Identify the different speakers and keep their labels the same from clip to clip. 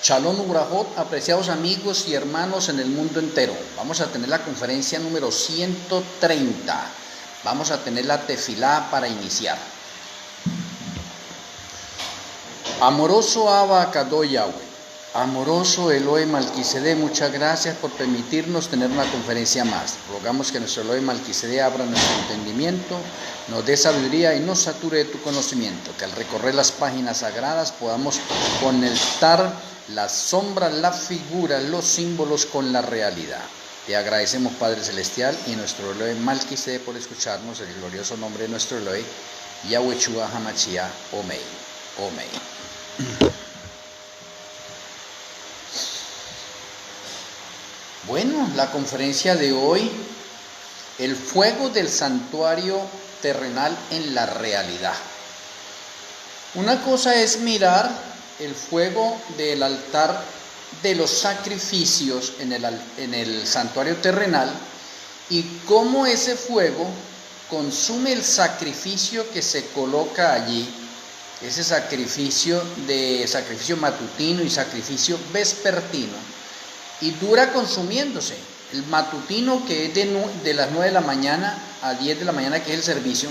Speaker 1: Shalom Ubrajot, apreciados amigos y hermanos en el mundo entero. Vamos a tener la conferencia número 130. Vamos a tener la tefilá para iniciar. Amoroso Abba Kadosh Yahweh, amoroso Elohim Malquisedec, muchas gracias por permitirnos tener una conferencia más. Rogamos que nuestro Elohim Malquisedec abra nuestro entendimiento, nos dé sabiduría y nos sature de tu conocimiento, que al recorrer las páginas sagradas podamos conectar las sombras, las figuras, los símbolos con la realidad. Te agradecemos, Padre Celestial, y nuestro Elohim Malquisedec por escucharnos, en el glorioso nombre de nuestro Elohim, Yahweh Shua Hamashia, Omei, Omei. Bueno, la conferencia de hoy, el fuego del santuario terrenal en la realidad. Una cosa es mirar el fuego del altar de los sacrificios en el santuario terrenal y cómo ese fuego consume el sacrificio que se coloca allí, ese sacrificio matutino y sacrificio vespertino, y dura consumiéndose. El matutino, que es de las 9 de la mañana a 10 de la mañana, que es el servicio,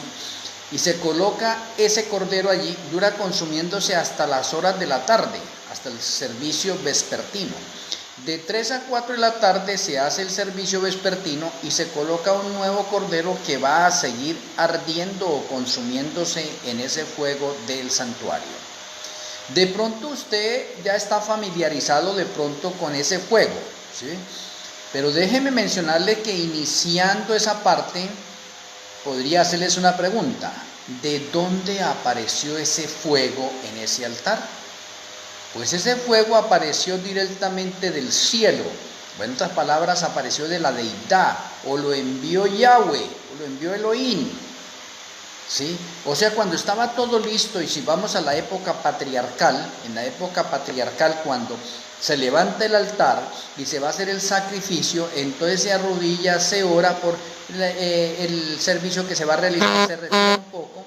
Speaker 1: y se coloca ese cordero allí, dura consumiéndose hasta las horas de la tarde, hasta el servicio vespertino. De 3 a 4 de la tarde se hace el servicio vespertino y se coloca un nuevo cordero que va a seguir ardiendo o consumiéndose en ese fuego del santuario. De pronto usted ya está familiarizado de pronto con ese fuego, ¿sí? Pero déjeme mencionarle que iniciando esa parte, podría hacerles una pregunta: ¿de dónde apareció ese fuego en ese altar? Pues ese fuego apareció directamente del cielo, o en otras palabras, apareció de la deidad, o lo envió Yahweh, o lo envió Elohim, ¿sí? O sea, cuando estaba todo listo, y si vamos a la época patriarcal, en la época patriarcal, cuando se levanta el altar y se va a hacer el sacrificio, entonces se arrodilla, se ora por el servicio que se va a realizar, se retira un poco,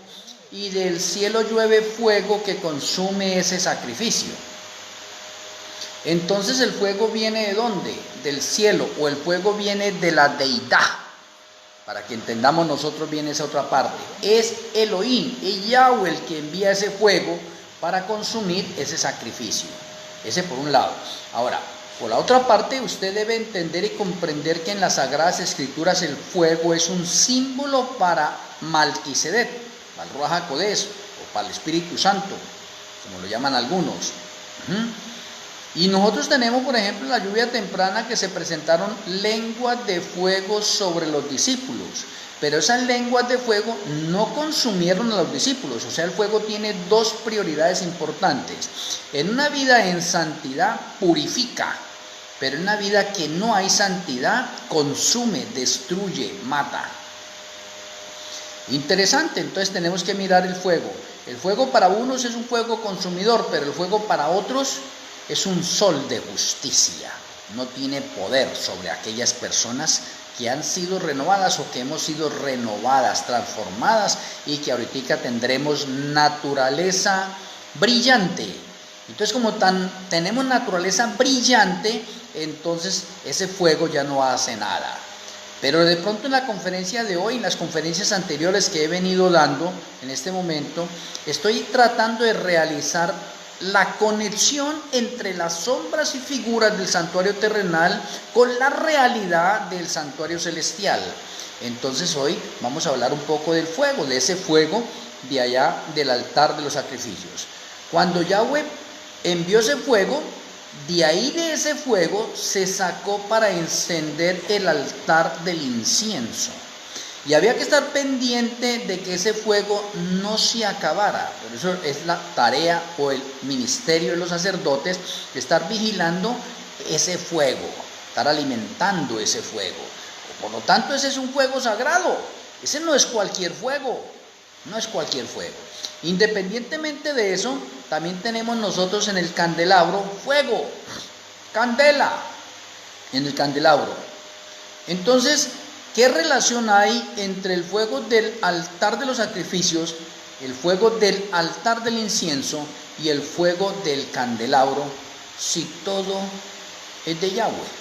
Speaker 1: y del cielo llueve fuego que consume ese sacrificio. Entonces el fuego viene ¿de dónde? Del cielo, o el fuego viene de la deidad. Para que entendamos nosotros bien esa otra parte, es Elohim, es Yahweh el que envía ese fuego para consumir ese sacrificio. Ese por un lado. Ahora, por la otra parte, usted debe entender y comprender que en las Sagradas Escrituras el fuego es un símbolo para Malquisedec, para el Ruach HaKodesh, o para el Espíritu Santo, como lo llaman algunos. Y nosotros tenemos, por ejemplo, en la lluvia temprana, que se presentaron lenguas de fuego sobre los discípulos, pero esas lenguas de fuego no consumieron a los discípulos. O sea, el fuego tiene dos prioridades importantes. En una vida en santidad purifica, pero en una vida que no hay santidad consume, destruye, mata. Interesante. Entonces tenemos que mirar el fuego. El fuego para unos es un fuego consumidor, pero el fuego para otros es un sol de justicia. No tiene poder sobre aquellas personas que han sido renovadas o que hemos sido renovadas, transformadas, y que ahorita tendremos naturaleza brillante. Entonces, como tenemos naturaleza brillante, entonces ese fuego ya no hace nada. Pero de pronto en la conferencia de hoy, en las conferencias anteriores que he venido dando en este momento, estoy tratando de realizar la conexión entre las sombras y figuras del santuario terrenal con la realidad del santuario celestial. Entonces hoy vamos a hablar un poco del fuego, de ese fuego de allá del altar de los sacrificios. Cuando Yahweh envió ese fuego, de ahí de ese fuego se sacó para encender el altar del incienso. Y había que estar pendiente de que ese fuego no se acabara. Por eso es la tarea o el ministerio de los sacerdotes, estar vigilando ese fuego, estar alimentando ese fuego. Por lo tanto, ese es un fuego sagrado. Ese no es cualquier fuego, no es cualquier fuego. Independientemente de eso, también tenemos nosotros en el candelabro fuego, candela en el candelabro. Entonces, ¿qué relación hay entre el fuego del altar de los sacrificios, el fuego del altar del incienso y el fuego del candelabro si todo es de Yahweh?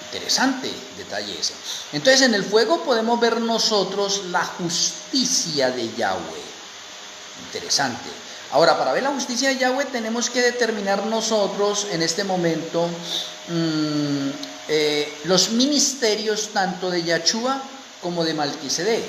Speaker 1: Interesante detalle ese. Entonces en el fuego podemos ver nosotros la justicia de Yahweh. Interesante. Ahora, para ver la justicia de Yahweh tenemos que determinar nosotros en este momento los ministerios tanto de Yahshua como de Malquisedec.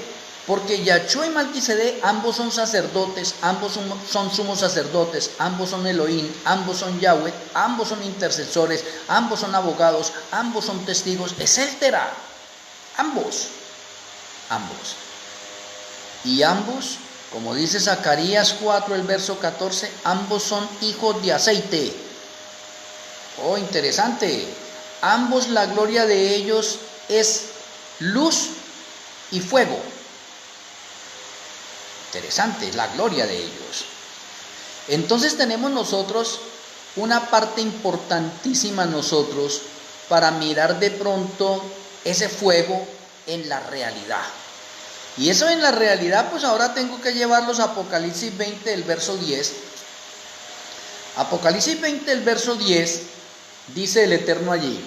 Speaker 1: Porque Yahshua y Malquisedec ambos son sacerdotes, ambos son sumos sacerdotes, ambos son Elohim, ambos son Yahweh, ambos son intercesores, ambos son abogados, ambos son testigos, etcétera. Ambos. Y ambos, como dice Zacarías 4, el verso 14, ambos son hijos de aceite. Oh, interesante. Ambos, la gloria de ellos es luz y fuego. Interesante, la gloria de ellos. Entonces tenemos nosotros una parte importantísima nosotros para mirar de pronto ese fuego en la realidad. Y eso en la realidad, pues ahora tengo que llevarlos a Apocalipsis 20, el verso 10. Apocalipsis 20, el verso 10, dice el Eterno allí: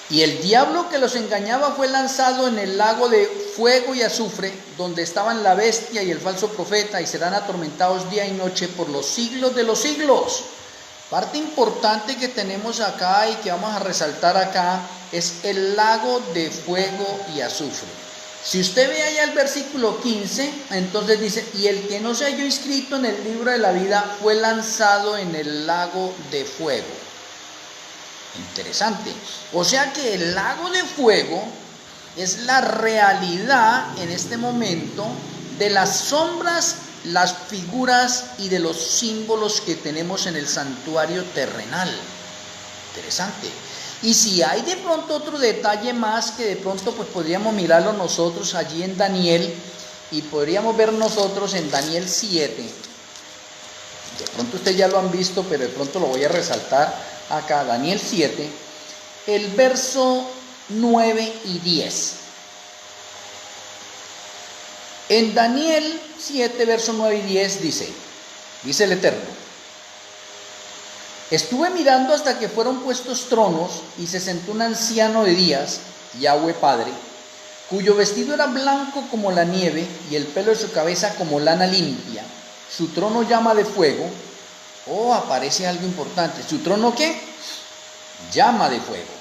Speaker 1: y el diablo que los engañaba fue lanzado en el lago de fuego y azufre, donde estaban la bestia y el falso profeta, y serán atormentados día y noche por los siglos de los siglos. Parte importante que tenemos acá y que vamos a resaltar acá es el lago de fuego y azufre. Si usted ve allá el versículo 15, entonces dice: y el que no se halló inscrito en el libro de la vida fue lanzado en el lago de fuego. Interesante. O sea que el lago de fuego es la realidad en este momento de las sombras, las figuras y de los símbolos que tenemos en el santuario terrenal. Interesante. Y si hay de pronto otro detalle más que de pronto pues podríamos mirarlo nosotros allí en Daniel, y podríamos ver nosotros en Daniel 7. De pronto ustedes ya lo han visto, pero de pronto lo voy a resaltar acá. Daniel 7, el verso 9 y 10. En Daniel 7, verso 9 y 10 dice el Eterno: estuve mirando hasta que fueron puestos tronos, y se sentó un anciano de días, Yahweh Padre, cuyo vestido era blanco como la nieve, y el pelo de su cabeza como lana limpia. Su trono llama de fuego. Oh, aparece algo importante. ¿Su trono qué? Llama de fuego.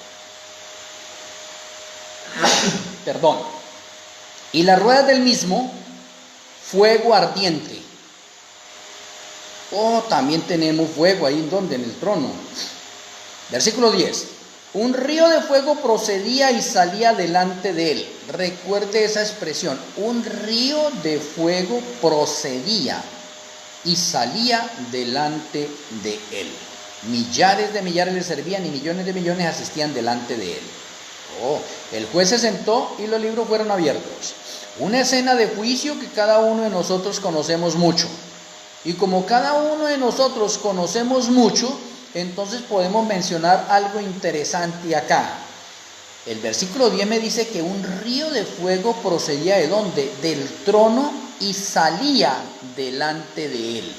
Speaker 1: Perdón. Y las ruedas del mismo, fuego ardiente. Oh, también tenemos fuego ahí, ¿dónde? En el trono. Versículo 10. Un río de fuego procedía y salía delante de él. Recuerde esa expresión. Un río de fuego procedía y salía delante de él. Millares de millares le servían y millones de millones asistían delante de él. Oh, el juez se sentó y los libros fueron abiertos. Una escena de juicio que cada uno de nosotros conocemos mucho. Y como cada uno de nosotros conocemos mucho, entonces podemos mencionar algo interesante acá. El versículo 10 me dice que un río de fuego procedía ¿de dónde? Del trono, y salía delante de él.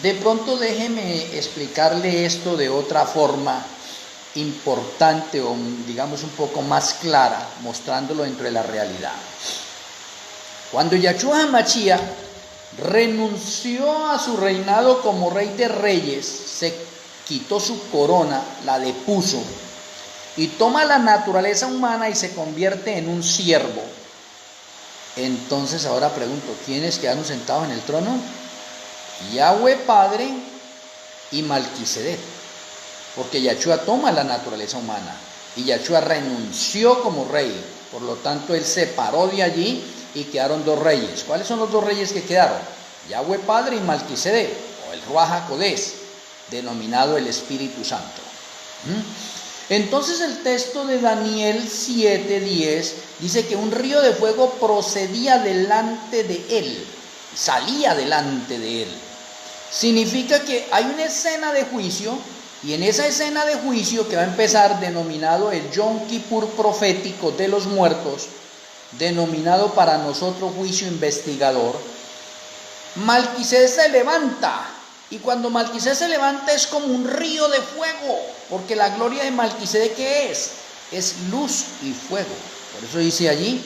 Speaker 1: De pronto déjeme explicarle esto de otra forma importante, o digamos un poco más clara, mostrándolo dentro de la realidad. Cuando Yahshua HaMashiach renunció a su reinado como rey de reyes, se quitó su corona, la depuso, y toma la naturaleza humana y se convierte en un siervo. Entonces ahora pregunto, ¿quiénes quedaron sentados en el trono? Yahweh Padre y Malquisedec, porque Yahshua toma la naturaleza humana y Yahshua renunció como rey. Por lo tanto, él se paró de allí y quedaron dos reyes. ¿Cuáles son los dos reyes que quedaron? Yahweh Padre y Malquisedec, o el Ruach HaKodesh, denominado el Espíritu Santo. Entonces el texto de Daniel 7:10 dice que un río de fuego procedía delante de él, salía delante de él. Significa que hay una escena de juicio, y en esa escena de juicio que va a empezar, denominado el Yom Kippur profético de los muertos, denominado para nosotros juicio investigador, Malquisedec se levanta Y cuando Melquisedec se levanta es como un río de fuego, porque la gloria de Melquisedec, ¿qué es? Es luz y fuego. Por eso dice allí,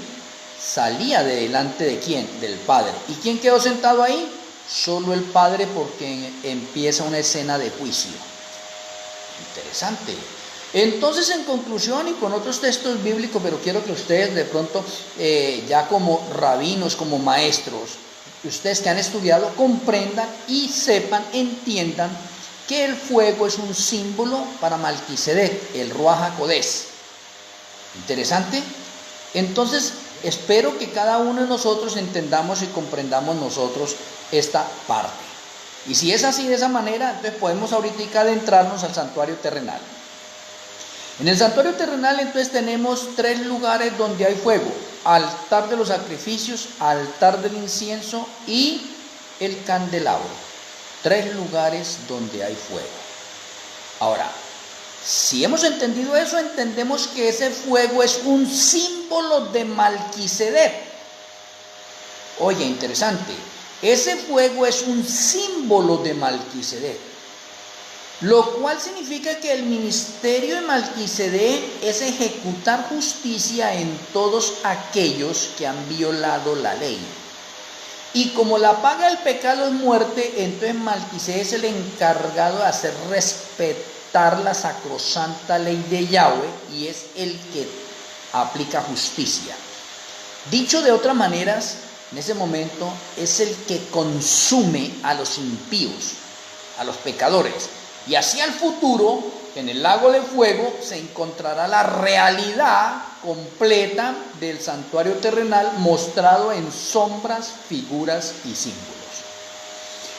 Speaker 1: salía de delante de ¿quién? Del Padre. ¿Y quién quedó sentado ahí? Solo el Padre, porque empieza una escena de juicio. Interesante. Entonces, en conclusión y con otros textos bíblicos, pero quiero que ustedes de pronto, ya como rabinos, como maestros, ustedes que han estudiado, comprendan y sepan, entiendan que el fuego es un símbolo para Melquisedec, el Ruach HaKodesh. Interesante. Entonces, espero que cada uno de nosotros entendamos y comprendamos nosotros esta parte. Y si es así, de esa manera, entonces podemos ahorita adentrarnos al santuario terrenal. En el santuario terrenal entonces tenemos 3 lugares donde hay fuego: altar de los sacrificios, altar del incienso y el candelabro. 3 lugares donde hay fuego. Ahora, si hemos entendido eso, entendemos que ese fuego es un símbolo de Melquisedec. Oye, interesante, ese fuego es un símbolo de Melquisedec. Lo cual significa que el ministerio de Melquisedec es ejecutar justicia en todos aquellos que han violado la ley. Y como la paga del pecado es muerte, entonces Melquisedec es el encargado de hacer respetar la sacrosanta ley de Yahweh y es el que aplica justicia. Dicho de otras maneras, en ese momento es el que consume a los impíos, a los pecadores. Y hacia el futuro, en el lago de fuego, se encontrará la realidad completa del santuario terrenal mostrado en sombras, figuras y símbolos.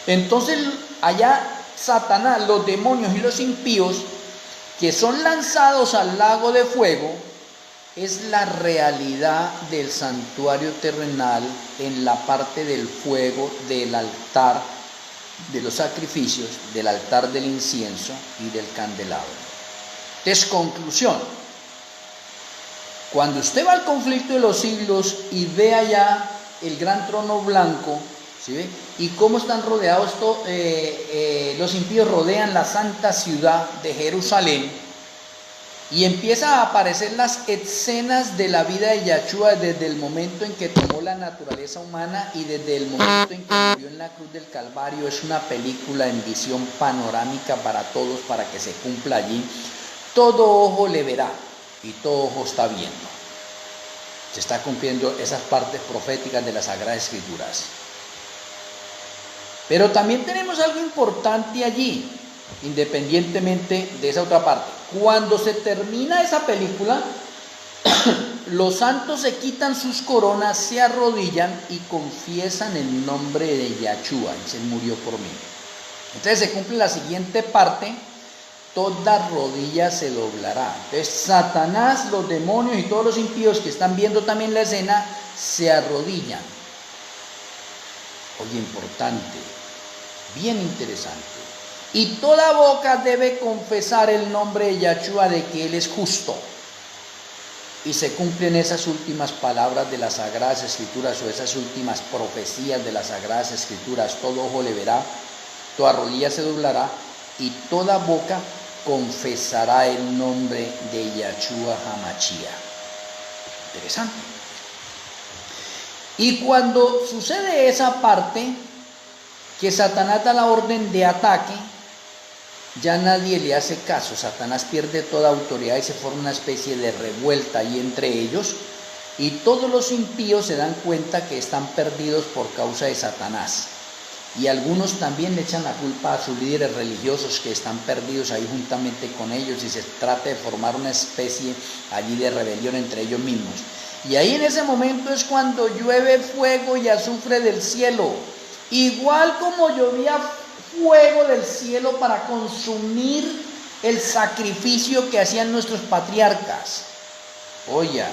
Speaker 1: Entonces, allá Satanás, los demonios y los impíos que son lanzados al lago de fuego, es la realidad del santuario terrenal en la parte del fuego del altar de los sacrificios, del altar del incienso y del candelabro. Entonces, conclusión: cuando usted va al conflicto de los siglos y ve allá el gran trono blanco, ¿sí ve? Y cómo están rodeados los impíos rodean la santa ciudad de Jerusalén, y empiezan a aparecer las escenas de la vida de Yahshua desde el momento en que tomó la naturaleza humana y desde el momento en que murió en la cruz del Calvario. Es una película en visión panorámica para todos, para que se cumpla allí. Todo ojo le verá y todo ojo está viendo. Se está cumpliendo esas partes proféticas de las Sagradas Escrituras. Pero también tenemos algo importante allí, independientemente de esa otra parte. Cuando se termina esa película, los santos se quitan sus coronas, se arrodillan y confiesan el nombre de Yahshua. Él murió por mí. Entonces se cumple la siguiente parte: toda rodilla se doblará. Entonces Satanás, los demonios y todos los impíos que están viendo también la escena se arrodillan. Oye, importante, bien interesante. Y toda boca debe confesar el nombre de Yahshua, de que Él es justo. Y se cumplen esas últimas palabras de las Sagradas Escrituras, o esas últimas profecías de las Sagradas Escrituras: todo ojo le verá, toda rodilla se doblará y toda boca confesará el nombre de Yahshua HaMashiach. Interesante. Y cuando sucede esa parte, que Satanás da la orden de ataque, ya nadie le hace caso. Satanás pierde toda autoridad y se forma una especie de revuelta ahí entre ellos, y todos los impíos se dan cuenta que están perdidos por causa de Satanás, y algunos también le echan la culpa a sus líderes religiosos que están perdidos ahí juntamente con ellos, y se trata de formar una especie allí de rebelión entre ellos mismos. Y ahí en ese momento es cuando llueve fuego y azufre del cielo, igual como llovía fuego del cielo para consumir el sacrificio que hacían nuestros patriarcas. Oye,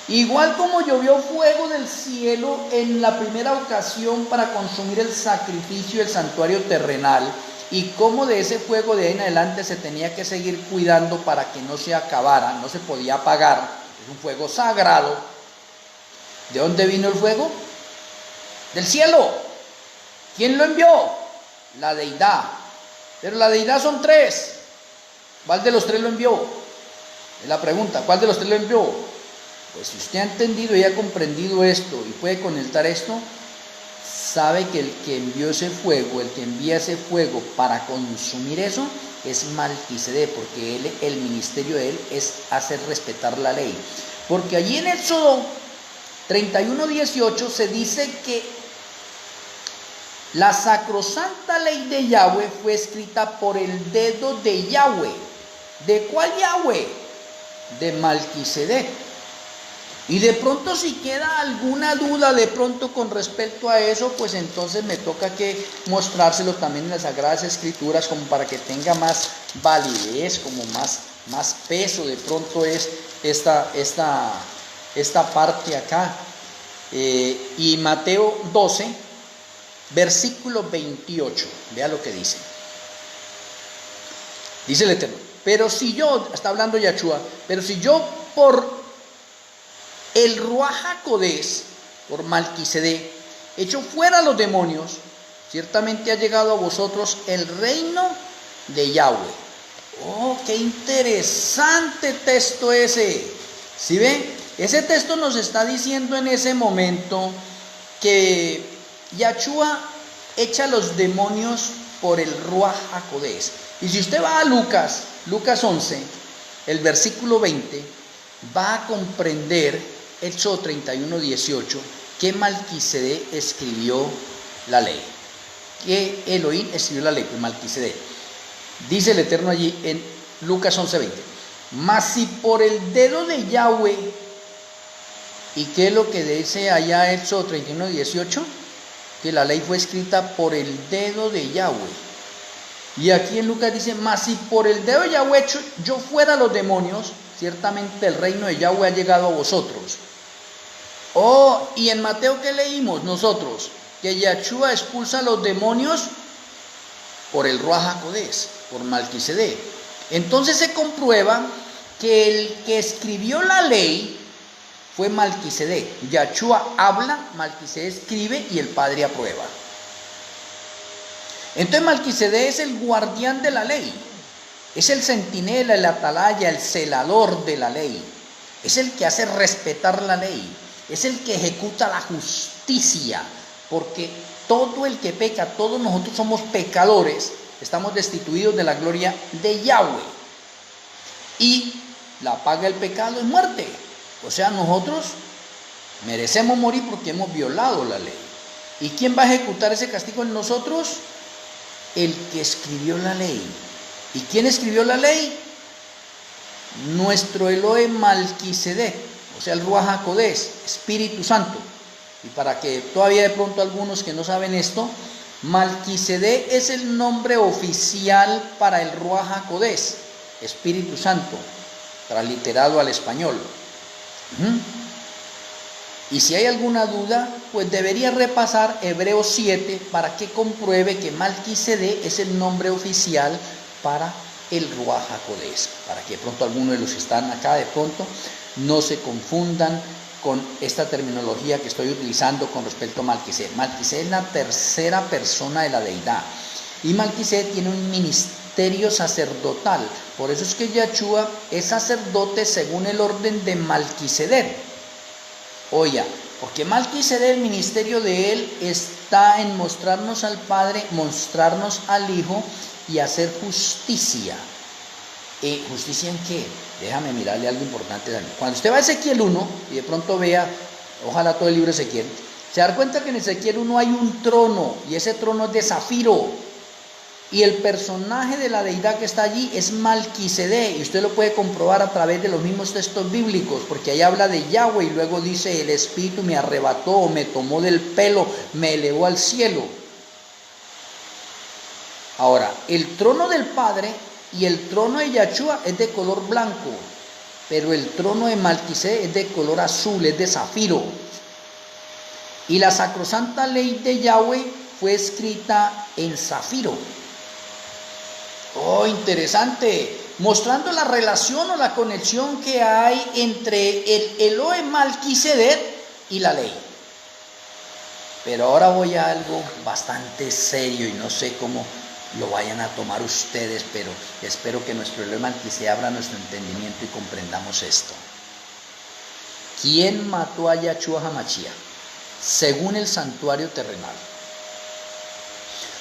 Speaker 1: igual como llovió fuego del cielo en la primera ocasión para consumir el sacrificio del santuario terrenal, y cómo de ese fuego de ahí en adelante se tenía que seguir cuidando para que no se acabara, no se podía apagar, es un fuego sagrado. ¿De dónde vino el fuego? Del cielo. ¿Quién lo envió? la deidad. Pero la deidad son tres. ¿Cuál de los tres lo envió? Es la pregunta, ¿cuál de los tres lo envió? Pues si usted ha entendido y ha comprendido esto y puede conectar esto, sabe que el que envió ese fuego, el que envía ese fuego para consumir eso, es Malquisedec, porque el ministerio de él es hacer respetar la ley. Porque allí en Éxodo 31:18 se dice que la sacrosanta ley de Yahweh fue escrita por el dedo de Yahweh. ¿De cuál Yahweh? De Malquisedec. Y de pronto si queda alguna duda de pronto con respecto a eso, pues entonces me toca que mostrárselo también en las Sagradas Escrituras como para que tenga más validez, como más peso. De pronto es esta parte acá. Y Mateo 12, versículo 28, vea lo que dice. Dice el Eterno, pero si yo, está hablando Yahshua, pero si yo por el Ruaj HaKodesh, por Malquisedec, echo fuera a los demonios, ciertamente ha llegado a vosotros el reino de Yahweh. Oh, qué interesante texto ese. ¿Sí ven? Ese texto nos está diciendo en ese momento que Yahshua echa a los demonios por el Ruaj HaKodesh. Y si usted va a Lucas 11, el versículo 20, va a comprender Éxodo 31:18, que Malquisedec escribió la ley. Que Elohim escribió la ley, pues Malquisedec. Dice el Eterno allí en Lucas 11:20. Mas si por el dedo de Yahweh, ¿y qué es lo que dice allá Éxodo 31:18? Que la ley fue escrita por el dedo de Yahweh. Y aquí en Lucas dice, mas si por el dedo de Yahweh yo fuera a los demonios, ciertamente el reino de Yahweh ha llegado a vosotros. Oh, y en Mateo, ¿qué leímos nosotros? Que Yahshua expulsa a los demonios por el Ruaj HaKodesh, por Malquisedec. Entonces se comprueba que el que escribió la ley fue Malquisedec. Yahshua habla, Malquisedec escribe y el Padre aprueba. Entonces Malquisedec es el guardián de la ley, es el centinela, el atalaya, el celador de la ley, es el que hace respetar la ley, es el que ejecuta la justicia, porque todo el que peca, todos nosotros somos pecadores, estamos destituidos de la gloria de Yahweh. Y la paga del pecado es muerte. O sea, nosotros merecemos morir porque hemos violado la ley. ¿Y quién va a ejecutar ese castigo en nosotros? El que escribió la ley. ¿Y quién escribió la ley? Nuestro Elohim Malquisedec, o sea, el Ruaj HaKodesh, Espíritu Santo. Y para que todavía de pronto algunos que no saben esto, Malquisedec es el nombre oficial para el Ruaj HaKodesh, Espíritu Santo, transliterado al español. Y si hay alguna duda, pues debería repasar Hebreos 7 para que compruebe que Malquisedec es el nombre oficial para el Ruaj HaKodesh, para que de pronto algunos de los que están acá de pronto no se confundan con esta terminología que estoy utilizando con respecto a Malquisedec. Malquisedec es la tercera persona de la deidad y Malquisedec tiene un ministerio sacerdotal, por eso es que Yahshua es sacerdote según el orden de Malquisedec. Oye, porque Malquisedec, el ministerio de él está en mostrarnos al Padre, mostrarnos al Hijo y hacer justicia. ¿Justicia en qué? Déjame mirarle algo importante también. Cuando usted va a Ezequiel 1 y de pronto vea, ojalá todo el libro de Ezequiel, se da cuenta que en Ezequiel 1 hay un trono y ese trono es de zafiro. Y el personaje de la deidad que está allí es Malquisedec, y usted lo puede comprobar a través de los mismos textos bíblicos, porque ahí habla de Yahweh y luego dice: el Espíritu me arrebató, me tomó del pelo, me elevó al cielo. Ahora, el trono del Padre y el trono de Yahshua es de color blanco, pero el trono de Malquisedec es de color azul, es de zafiro. Y la sacrosanta ley de Yahweh fue escrita en zafiro. Oh, interesante, mostrando la relación o la conexión que hay entre el Elohim Malquisedec y la ley. Pero ahora voy a algo bastante serio y no sé cómo lo vayan a tomar ustedes, pero espero que nuestro lema se abra nuestro entendimiento y comprendamos esto. ¿Quién mató a Yahshua HaMashiach? Según el santuario terrenal.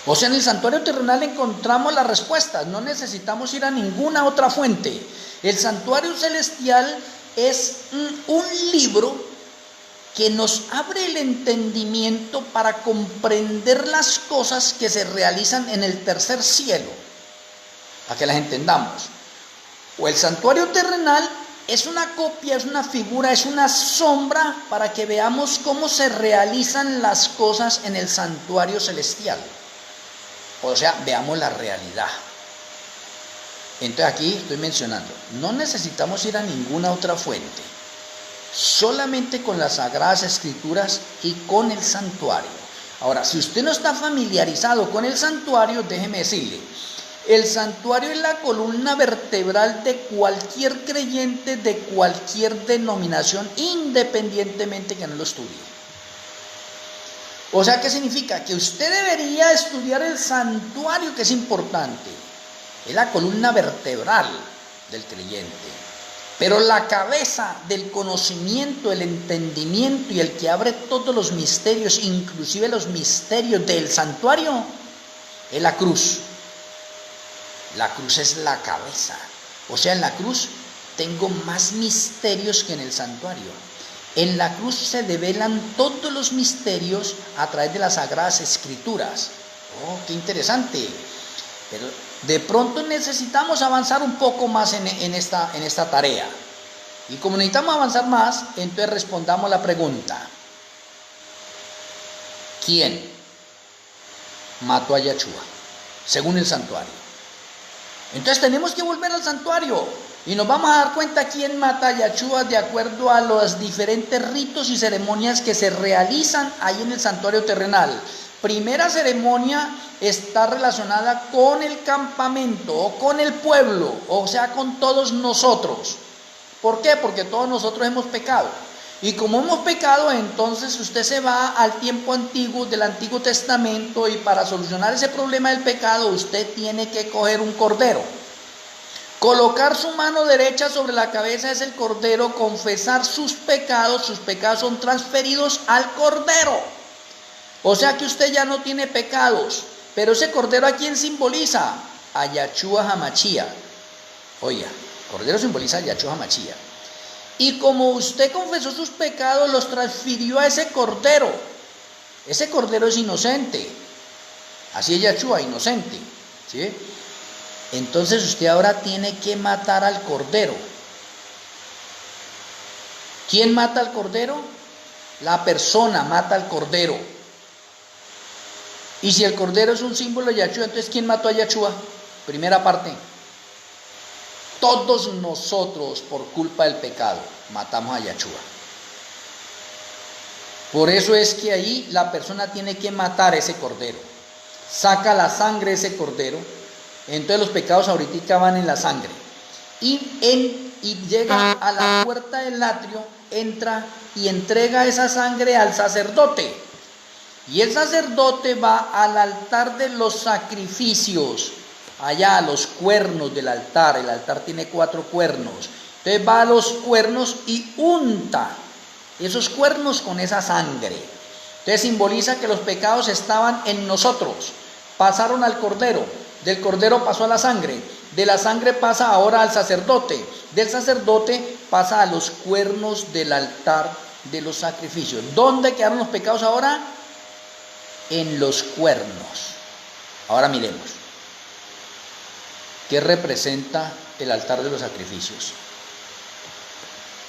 Speaker 1: O sea, en el santuario terrenal encontramos las respuestas, no necesitamos ir a ninguna otra fuente. El santuario celestial es un libro que nos abre el entendimiento para comprender las cosas que se realizan en el tercer cielo, para que las entendamos. O el santuario terrenal es una copia, es una figura, es una sombra para que veamos cómo se realizan las cosas en el santuario celestial. O sea, veamos la realidad. Entonces aquí estoy mencionando, no necesitamos ir a ninguna otra fuente, solamente con las Sagradas Escrituras y con el santuario. Ahora, si usted no está familiarizado con el santuario, déjeme decirle, el santuario es la columna vertebral de cualquier creyente de cualquier denominación, independientemente que no lo estudie. O sea, ¿qué significa? Que usted debería estudiar el santuario, que es importante. Es la columna vertebral del creyente. Pero la cabeza del conocimiento, el entendimiento y el que abre todos los misterios, inclusive los misterios del santuario, es la cruz. La cruz es la cabeza. O sea, en la cruz tengo más misterios que en el santuario. En la cruz se develan todos los misterios a través de las Sagradas Escrituras. ¡Oh, qué interesante! Pero de pronto necesitamos avanzar un poco más en esta tarea. Y como necesitamos avanzar más, entonces respondamos la pregunta. ¿Quién mató a Yahshua? Según el santuario. Entonces tenemos que volver al santuario. Y nos vamos a dar cuenta quién mata a Yahshua de acuerdo a los diferentes ritos y ceremonias que se realizan ahí en el santuario terrenal. Primera ceremonia está relacionada con el campamento o con el pueblo, o sea, con todos nosotros. ¿Por qué? Porque todos nosotros hemos pecado. Y como hemos pecado, entonces usted se va al tiempo antiguo del Antiguo Testamento y para solucionar ese problema del pecado usted tiene que coger un cordero. Colocar su mano derecha sobre la cabeza de ese cordero, confesar sus pecados son transferidos al cordero. O sea que usted ya no tiene pecados, pero ese cordero ¿a quién simboliza? A Yahshua HaMashiach. Oiga, cordero simboliza a Yahshua HaMashiach. Y como usted confesó sus pecados, los transfirió a ese cordero. Ese cordero es inocente. Así es Yahshua, inocente. ¿Sí? Entonces usted ahora tiene que matar al cordero. ¿Quién mata al cordero? La persona mata al cordero. Y si el cordero es un símbolo de Yahshua, entonces ¿quién mató a Yahshua? Primera parte. Todos nosotros, por culpa del pecado, matamos a Yahshua. Por eso es que ahí la persona tiene que matar a ese cordero. Saca la sangre de ese cordero. Entonces los pecados ahorita van en la sangre. Y llega a la puerta del atrio, entra y entrega esa sangre al sacerdote. Y el sacerdote va al altar de los sacrificios. Allá a los cuernos del altar. El altar tiene 4 cuernos. Entonces va a los cuernos y unta esos cuernos con esa sangre. Entonces simboliza que los pecados estaban en nosotros. Pasaron al cordero. Del cordero pasó a la sangre. De la sangre pasa ahora al sacerdote. Del sacerdote pasa a los cuernos del altar de los sacrificios. ¿Dónde quedaron los pecados ahora? En los cuernos. Ahora miremos. ¿Qué representa el altar de los sacrificios?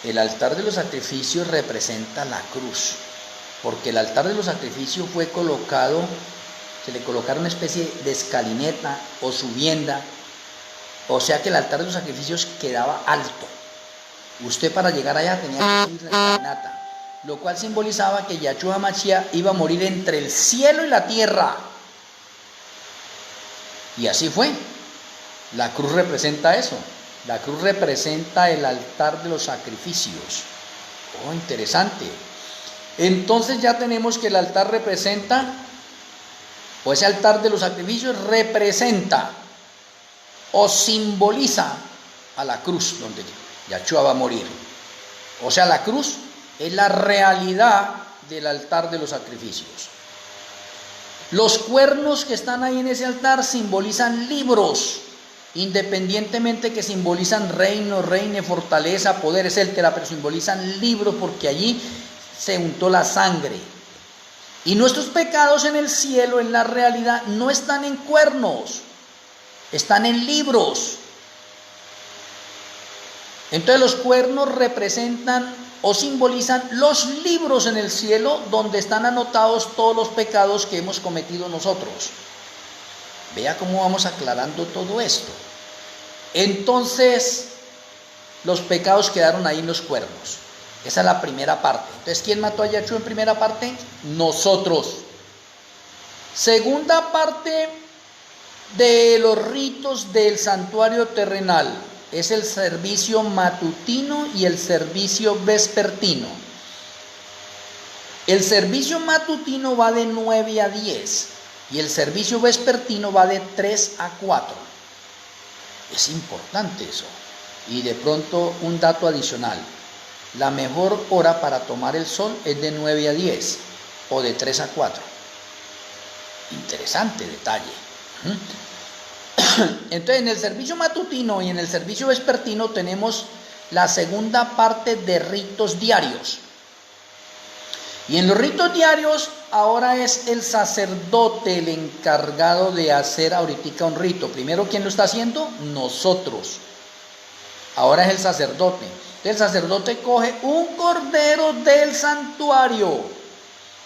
Speaker 1: El altar de los sacrificios representa la cruz, porque el altar de los sacrificios fue colocado, se le colocaron una especie de escalinata o subienda, o sea que el altar de los sacrificios quedaba alto. Usted para llegar allá tenía que subir la escalinata, lo cual simbolizaba que Yahshua HaMashiach iba a morir entre el cielo y la tierra. Y así fue. La cruz representa eso. La cruz representa el altar de los sacrificios. Oh, interesante. Entonces ya tenemos que el altar representa, o ese altar de los sacrificios representa o simboliza a la cruz donde Yahshua va a morir. O sea, la cruz es la realidad del altar de los sacrificios. Los cuernos que están ahí en ese altar simbolizan libros, independientemente que simbolizan reino, fortaleza, poder, etcétera, pero simbolizan libros porque allí se untó la sangre. Y nuestros pecados en el cielo, en la realidad, no están en cuernos, están en libros. Entonces los cuernos representan o simbolizan los libros en el cielo donde están anotados todos los pecados que hemos cometido nosotros. Vea cómo vamos aclarando todo esto. Entonces, los pecados quedaron ahí en los cuernos. Esa es la primera parte. Entonces, ¿quién mató a Yahshua en primera parte? Nosotros. Segunda parte de los ritos del santuario terrenal es el servicio matutino y el servicio vespertino. El servicio matutino va de 9 a 10 y el servicio vespertino va de 3 a 4. Es importante eso. Y de pronto un dato adicional. La mejor hora para tomar el sol es de 9 a 10 o de 3 a 4. Interesante detalle. Entonces, en el servicio matutino y en el servicio vespertino tenemos la segunda parte de ritos diarios. Y en los ritos diarios ahora es el sacerdote el encargado de hacer ahorita un rito. Primero, ¿quién lo está haciendo? Nosotros. Ahora es el sacerdote. El sacerdote coge un cordero del santuario,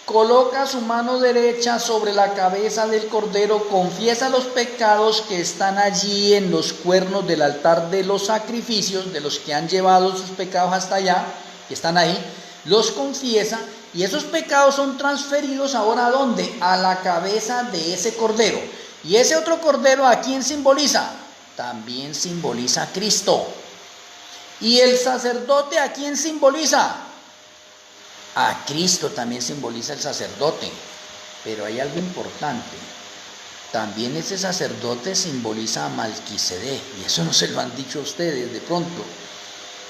Speaker 1: coloca su mano derecha sobre la cabeza del cordero, confiesa los pecados que están allí en los cuernos del altar de los sacrificios, de los que han llevado sus pecados hasta allá, que están ahí, los confiesa, y esos pecados son transferidos ahora ¿a dónde? A la cabeza de ese cordero. Y ese otro cordero, ¿a quién simboliza? También simboliza a Cristo. ¿Y el sacerdote a quién simboliza? A Cristo también simboliza el sacerdote. Pero hay algo importante. También ese sacerdote simboliza a Melquisedec. Y eso no se lo han dicho a ustedes de pronto.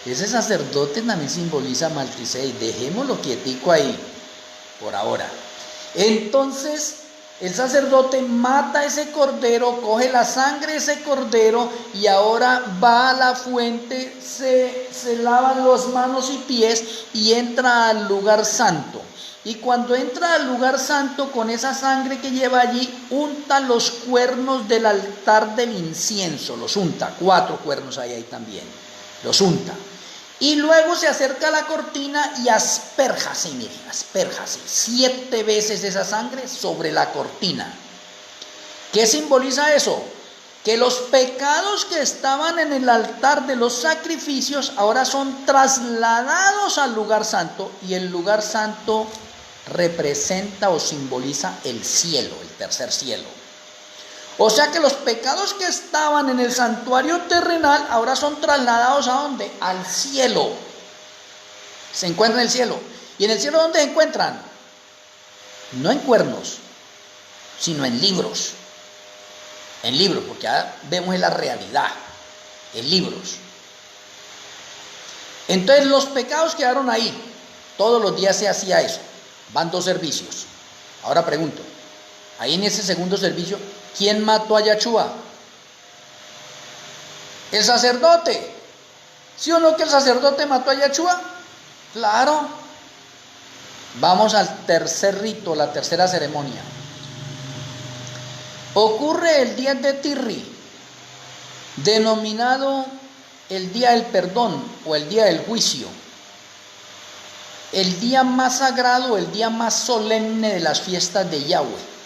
Speaker 1: Ese sacerdote también simboliza a Melquisedec. Dejémoslo quietico ahí, por ahora. Entonces, el sacerdote mata ese cordero, coge la sangre de ese cordero y ahora va a la fuente, se lava las manos y pies y entra al lugar santo. Y cuando entra al lugar santo con esa sangre que lleva allí, unta los cuernos del altar del incienso, los unta, 4 cuernos hay ahí también, los unta. Y luego se acerca a la cortina y asperjase, miren, asperjase 7 veces esa sangre sobre la cortina. ¿Qué simboliza eso? Que los pecados que estaban en el altar de los sacrificios ahora son trasladados al lugar santo, y el lugar santo representa o simboliza el cielo, el tercer cielo. O sea que los pecados que estaban en el santuario terrenal ahora son trasladados ¿a dónde? Al cielo. Se encuentran en el cielo. ¿Y en el cielo dónde se encuentran? No en cuernos, sino en libros. En libros, porque ya vemos en la realidad, en libros. Entonces los pecados quedaron ahí. Todos los días se hacía eso. Van 2 servicios. Ahora pregunto, ahí en ese segundo servicio, ¿quién mató a Yahshua? El sacerdote. ¿Sí o no que el sacerdote mató a Yahshua? Claro. Vamos al tercer rito, la tercera ceremonia. Ocurre el día de Tirri, denominado el día del perdón o el día del juicio. El día más sagrado, el día más solemne de las fiestas de Yahweh.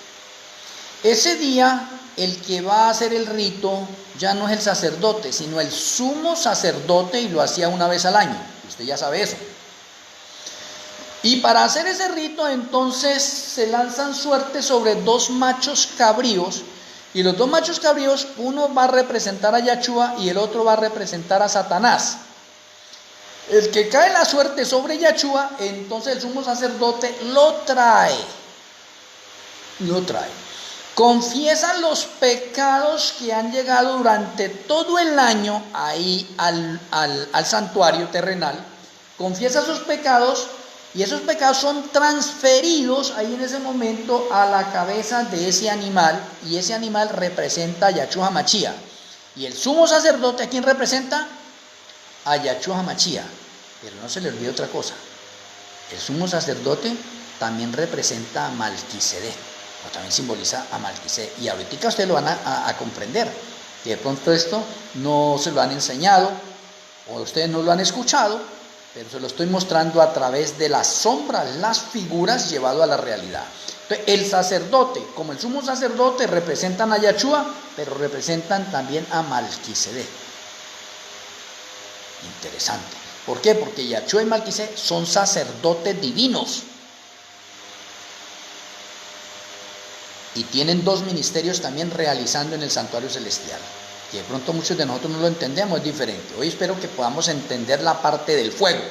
Speaker 1: Ese día, el que va a hacer el rito ya no es el sacerdote, sino el sumo sacerdote, y lo hacía una vez al año. Usted ya sabe eso. Y para hacer ese rito, entonces se lanzan suertes sobre 2 machos cabríos, y los 2 machos cabríos, uno va a representar a Yahshua y el otro va a representar a Satanás. El que cae la suerte sobre Yachúa, entonces el sumo sacerdote lo trae. Confiesa los pecados que han llegado durante todo el año ahí al santuario terrenal. Confiesa sus pecados y esos pecados son transferidos ahí en ese momento a la cabeza de ese animal, y ese animal representa a Yachúa Hamashiach. Y el sumo sacerdote, ¿a quién representa? A Yachúa Hamashiach. Pero no se le olvide otra cosa: el sumo sacerdote también representa a Malquisedec, o también simboliza a Malquisedec. Y ahorita ustedes lo van a comprender, que de pronto esto no se lo han enseñado o ustedes no lo han escuchado, pero se lo estoy mostrando a través de las sombras, las figuras, llevado a la realidad. Entonces, el sacerdote, como el sumo sacerdote, representan a Yachúa, pero representan también a Malquisedec. Interesante. ¿Por qué? Porque Yachúa y Malquisedec son sacerdotes divinos. Y tienen dos ministerios también realizando en el santuario celestial. Que de pronto muchos de nosotros no lo entendemos, es diferente. Hoy espero que podamos entender la parte del fuego.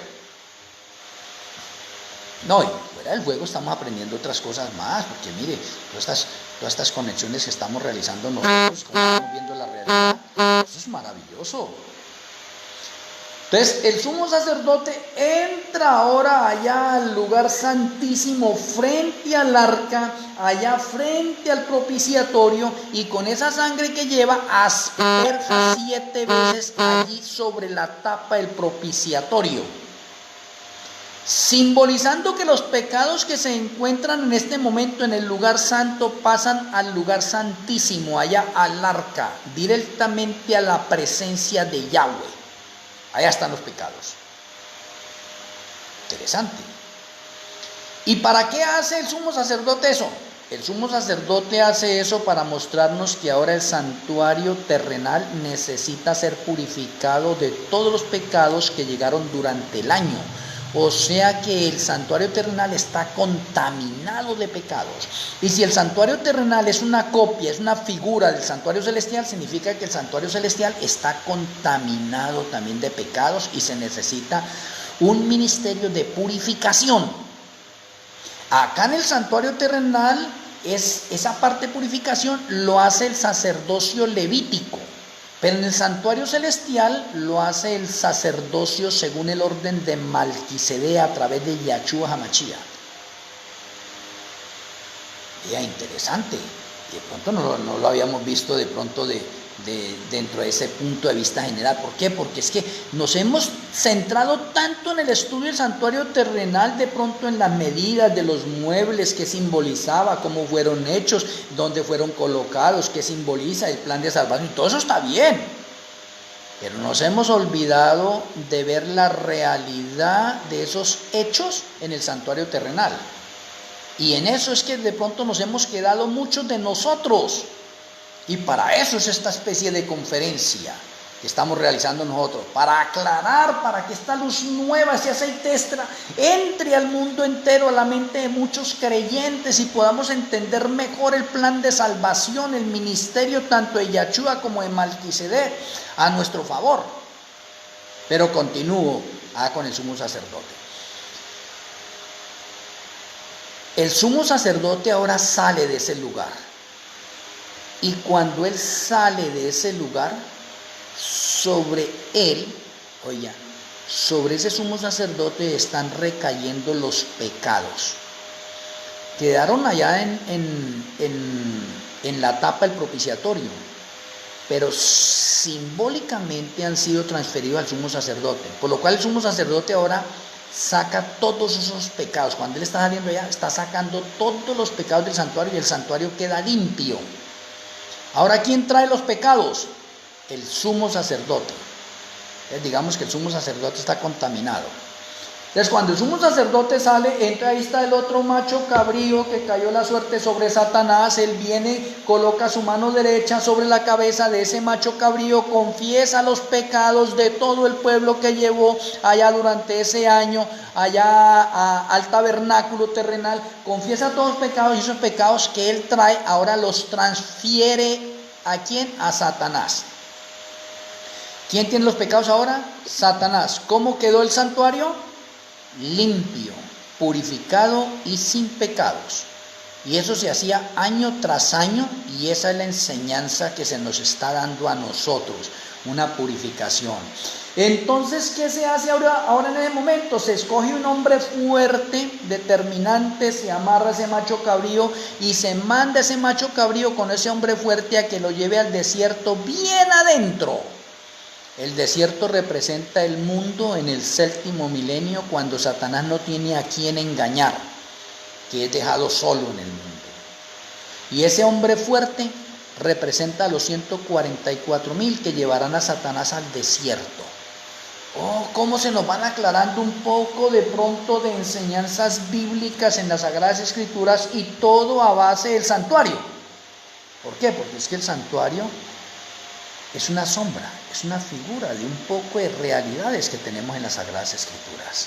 Speaker 1: No, y fuera del fuego estamos aprendiendo otras cosas más, porque mire, todas estas conexiones que estamos realizando nosotros, como estamos viendo la realidad, eso es maravilloso. Entonces, el sumo sacerdote entra ahora allá al lugar santísimo, frente al arca, allá frente al propiciatorio, y con esa sangre que lleva, asperja 7 veces allí sobre la tapa del propiciatorio, simbolizando que los pecados que se encuentran en este momento en el lugar santo pasan al lugar santísimo, allá al arca, directamente a la presencia de Yahweh. Allá están los pecados. Interesante. ¿Y para qué hace el sumo sacerdote eso? El sumo sacerdote hace eso para mostrarnos que ahora el santuario terrenal necesita ser purificado de todos los pecados que llegaron durante el año. O sea que el santuario terrenal está contaminado de pecados. Y si el santuario terrenal es una copia, es una figura del santuario celestial, significa que el santuario celestial está contaminado también de pecados y se necesita un ministerio de purificación. Acá en el santuario terrenal, esa parte de purificación lo hace el sacerdocio levítico. Pero en el santuario celestial lo hace el sacerdocio según el orden de Malquisedec a través de Yachúa Hamashiach. Era interesante. Y de pronto no lo habíamos visto de pronto dentro de ese punto de vista general. ¿Por qué? Porque es que nos hemos centrado tanto en el estudio del santuario terrenal, de pronto en las medidas de los muebles, que simbolizaba, cómo fueron hechos, dónde fueron colocados, qué simboliza el plan de salvación, y todo eso está bien. Pero nos hemos olvidado de ver la realidad de esos hechos en el santuario terrenal. Y en eso es que de pronto nos hemos quedado muchos de nosotros. Y para eso es esta especie de conferencia que estamos realizando nosotros, para aclarar, para que esta luz nueva, ese aceite extra, entre al mundo entero, a la mente de muchos creyentes, y podamos entender mejor el plan de salvación, el ministerio tanto de Yachúa como de Malquisedec a nuestro favor. Pero continúo con el sumo sacerdote. El sumo sacerdote ahora sale de ese lugar. Y cuando él sale de ese lugar, sobre él, sobre ese sumo sacerdote están recayendo los pecados. Quedaron allá en la tapa del propiciatorio, pero simbólicamente han sido transferidos al sumo sacerdote, por lo cual el sumo sacerdote ahora saca todos esos pecados. Cuando él está saliendo allá, está sacando todos los pecados del santuario, y el santuario queda limpio. Ahora, ¿quién trae los pecados? El sumo sacerdote. Digamos que el sumo sacerdote está contaminado. Entonces, cuando el sumo sacerdote sale, entra, ahí está el otro macho cabrío que cayó la suerte sobre Satanás. Él viene, coloca su mano derecha sobre la cabeza de ese macho cabrío, confiesa los pecados de todo el pueblo que llevó allá durante ese año, allá al tabernáculo terrenal, confiesa todos los pecados, y esos pecados que él trae ahora los transfiere ¿a quién? A Satanás. ¿Quién tiene los pecados ahora? Satanás. ¿Cómo quedó el santuario? Limpio, purificado y sin pecados. Y eso se hacía año tras año, y esa es la enseñanza que se nos está dando a nosotros, una purificación. Entonces, ¿qué se hace ahora en ese momento? Se escoge un hombre fuerte, determinante, se amarra ese macho cabrío y se manda ese macho cabrío con ese hombre fuerte a que lo lleve al desierto bien adentro. El desierto representa el mundo en el 7º milenio, cuando Satanás no tiene a quien engañar, que es dejado solo en el mundo. Y ese hombre fuerte representa a los 144,000 que llevarán a Satanás al desierto. Oh, cómo se nos van aclarando un poco de pronto de enseñanzas bíblicas en las Sagradas Escrituras, y todo a base del santuario. ¿Por qué? Porque es que el santuario es una sombra, es una figura de un poco de realidades que tenemos en las Sagradas Escrituras.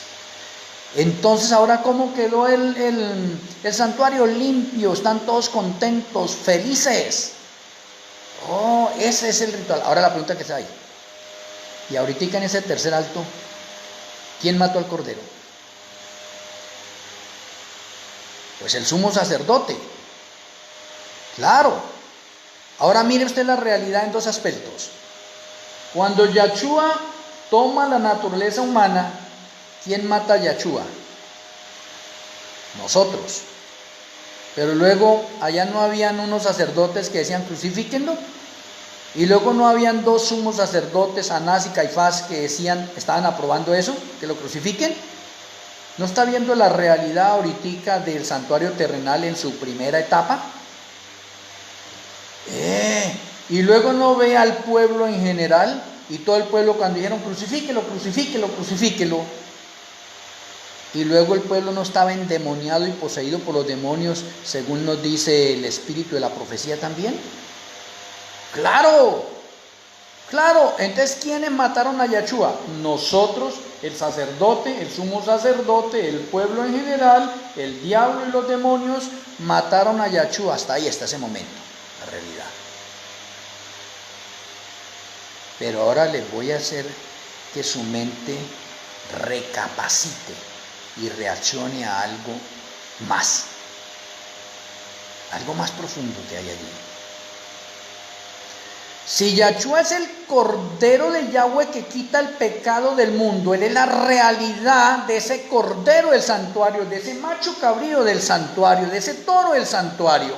Speaker 1: Entonces, ahora, ¿cómo quedó el santuario? Limpio, están todos contentos, felices. Oh, ese es el ritual. Ahora la pregunta que está ahí. Y ahorita en ese tercer alto, ¿quién mató al cordero? Pues el sumo sacerdote. Claro. Ahora mire usted la realidad en dos aspectos. Cuando Yahshua toma la naturaleza humana, ¿quién mata a Yahshua? Nosotros. Pero luego allá no habían unos sacerdotes que decían crucifíquenlo, y luego no habían dos sumos sacerdotes, Anás y Caifás, que decían, estaban aprobando eso, que lo crucifiquen. ¿No está viendo la realidad ahorita del santuario terrenal en su primera etapa? Y luego no ve al pueblo en general, y todo el pueblo cuando dijeron crucifíquelo, crucifíquelo, crucifíquelo. Y luego el pueblo no estaba endemoniado y poseído por los demonios, según nos dice el espíritu de la profecía también. Claro, claro. Entonces, ¿quiénes mataron a Yahshua? Nosotros, el sacerdote, el sumo sacerdote, el pueblo en general, el diablo y los demonios mataron a Yahshua. Hasta ahí, hasta ese momento, la realidad. Pero ahora les voy a hacer que su mente recapacite y reaccione a algo más profundo que hay allí. Si Yahshua es el Cordero de Yahweh que quita el pecado del mundo, Él es la realidad de ese Cordero del santuario, de ese macho cabrío del santuario, de ese toro del santuario.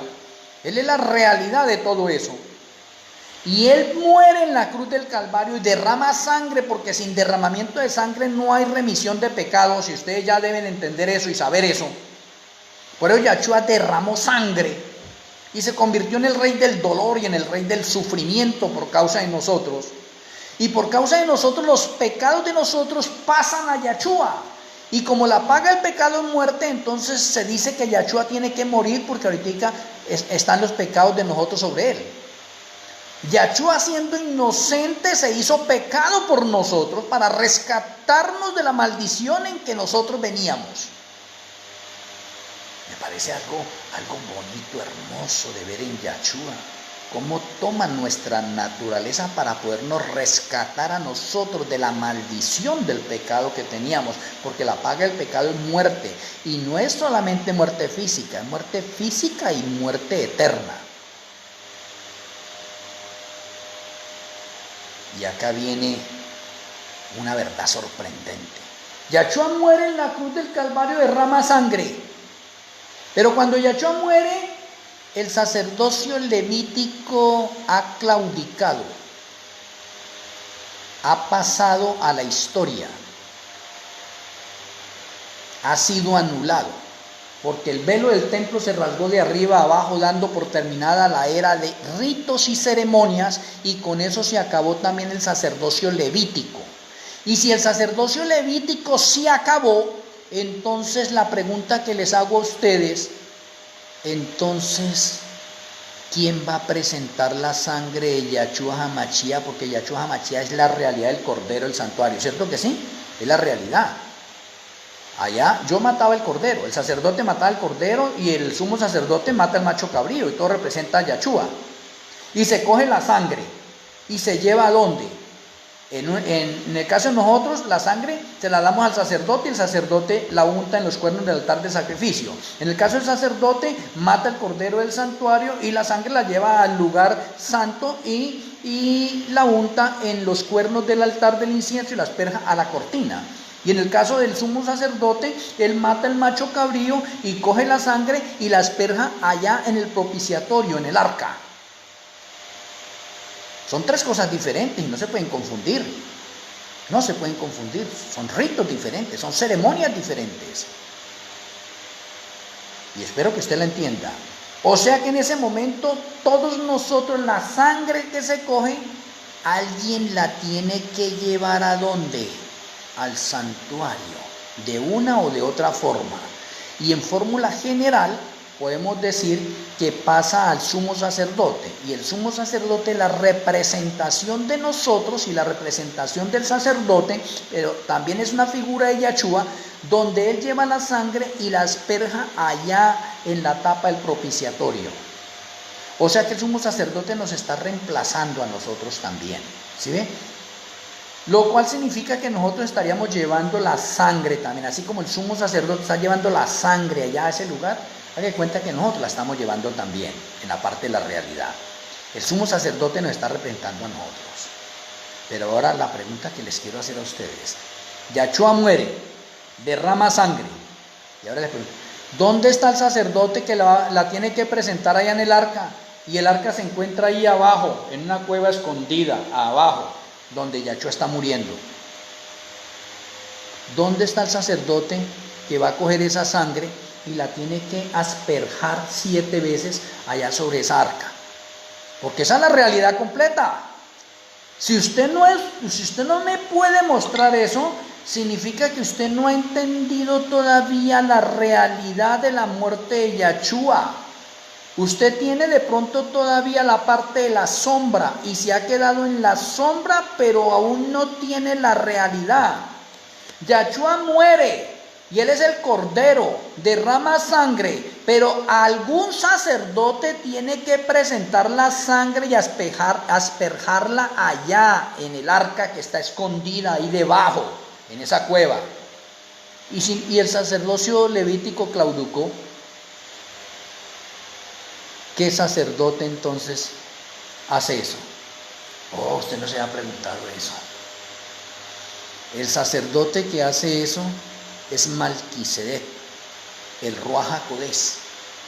Speaker 1: Él es la realidad de todo eso. Y Él muere en la cruz del Calvario y derrama sangre, porque sin derramamiento de sangre no hay remisión de pecados, y ustedes ya deben entender eso y saber eso. Por eso Yahshua derramó sangre y se convirtió en el rey del dolor y en el rey del sufrimiento por causa de nosotros. Y por causa de nosotros, los pecados de nosotros pasan a Yahshua. Y como la paga el pecado es muerte, entonces se dice que Yahshua tiene que morir, porque ahorita están los pecados de nosotros sobre Él. Yahshua, siendo inocente, se hizo pecado por nosotros para rescatarnos de la maldición en que nosotros veníamos. Me parece algo bonito, hermoso de ver en Yahshua, cómo toma nuestra naturaleza para podernos rescatar a nosotros de la maldición del pecado que teníamos, porque la paga del pecado es muerte, y no es solamente muerte física, es muerte física y muerte eterna. Y acá viene una verdad sorprendente. Yahshua muere en la cruz del Calvario, derrama sangre. Pero cuando Yahshua muere, el sacerdocio levítico ha claudicado, ha pasado a la historia, ha sido anulado, porque el velo del templo se rasgó de arriba a abajo, dando por terminada la era de ritos y ceremonias, y con eso se acabó también el sacerdocio levítico. Y si el sacerdocio levítico sí acabó, entonces la pregunta que les hago a ustedes, entonces, ¿quién va a presentar la sangre de Yahshua HaMashiach? Porque Yahshua HaMashiach es la realidad del Cordero del Santuario, ¿cierto que sí? Es la realidad. Allá yo mataba el cordero, el sacerdote mataba el cordero y el sumo sacerdote mata el macho cabrío, y todo representa a Yahshua. Y se coge la sangre y se lleva ¿a dónde? En el caso de nosotros, la sangre se la damos al sacerdote y el sacerdote la unta en los cuernos del altar de sacrificio. En el caso del sacerdote, mata el cordero del santuario y la sangre la lleva al lugar santo y la unta en los cuernos del altar del incienso y la asperja a la cortina. Y en el caso del sumo sacerdote, él mata el macho cabrío y coge la sangre y la asperja allá en el propiciatorio, en el arca. Son tres cosas diferentes y no se pueden confundir. No se pueden confundir. Son ritos diferentes, son ceremonias diferentes. Y espero que usted la entienda. O sea que en ese momento todos nosotros, la sangre que se coge, alguien la tiene que llevar ¿a dónde? Al santuario, de una o de otra forma. Y en fórmula general podemos decir que pasa al sumo sacerdote, y el sumo sacerdote es la representación de nosotros y la representación del sacerdote, pero también es una figura de Yahshua, donde él lleva la sangre y la asperja allá en la tapa del propiciatorio. O sea que el sumo sacerdote nos está reemplazando a nosotros también, ¿sí ve? Lo cual significa que nosotros estaríamos llevando la sangre también, así como el sumo sacerdote está llevando la sangre allá a ese lugar. Haga cuenta que nosotros la estamos llevando también en la parte de la realidad. El sumo sacerdote nos está representando a nosotros. Pero ahora la pregunta que les quiero hacer a ustedes. Yahshua muere, derrama sangre. Y ahora les pregunto, ¿dónde está el sacerdote que la tiene que presentar allá en el arca? Y el arca se encuentra ahí abajo, en una cueva escondida, abajo, donde Yahshua está muriendo. ¿Dónde está el sacerdote que va a coger esa sangre y la tiene que asperjar 7 veces allá sobre esa arca? Porque esa es la realidad completa. Si usted no me puede mostrar eso, significa que usted no ha entendido todavía la realidad de la muerte de Yahshua. Usted tiene de pronto todavía la parte de la sombra y se ha quedado en la sombra, pero aún no tiene la realidad. Yahshua muere y él es el cordero, derrama sangre, pero algún sacerdote tiene que presentar la sangre y asperjarla allá en el arca que está escondida ahí debajo, en esa cueva. Y el sacerdocio levítico clauducó. ¿Qué sacerdote entonces hace eso? Oh, usted no se ha preguntado eso. El sacerdote que hace eso es Malquisedec, el Ruaj HaKodesh,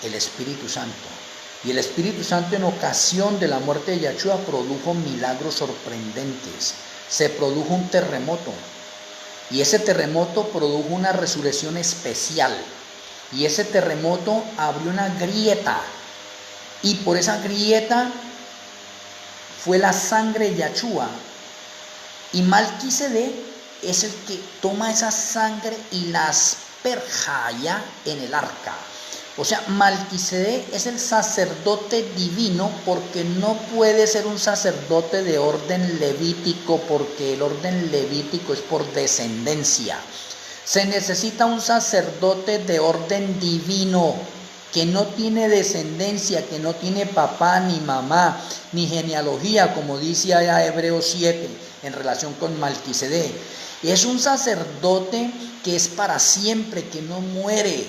Speaker 1: el Espíritu Santo. Y el Espíritu Santo, en ocasión de la muerte de Yahshua, produjo milagros sorprendentes. Se produjo un terremoto, y ese terremoto produjo una resurrección especial, y ese terremoto abrió una grieta, y por esa grieta fue la sangre de Yahshua, y Malquisedec es el que toma esa sangre y la asperja allá en el arca. O sea, Malquisedec es el sacerdote divino, porque no puede ser un sacerdote de orden levítico, porque el orden levítico es por descendencia. Se necesita un sacerdote de orden divino, que no tiene descendencia, que no tiene papá ni mamá, ni genealogía, como dice allá Hebreos 7 en relación con Malquisedec. Es un sacerdote que es para siempre, que no muere.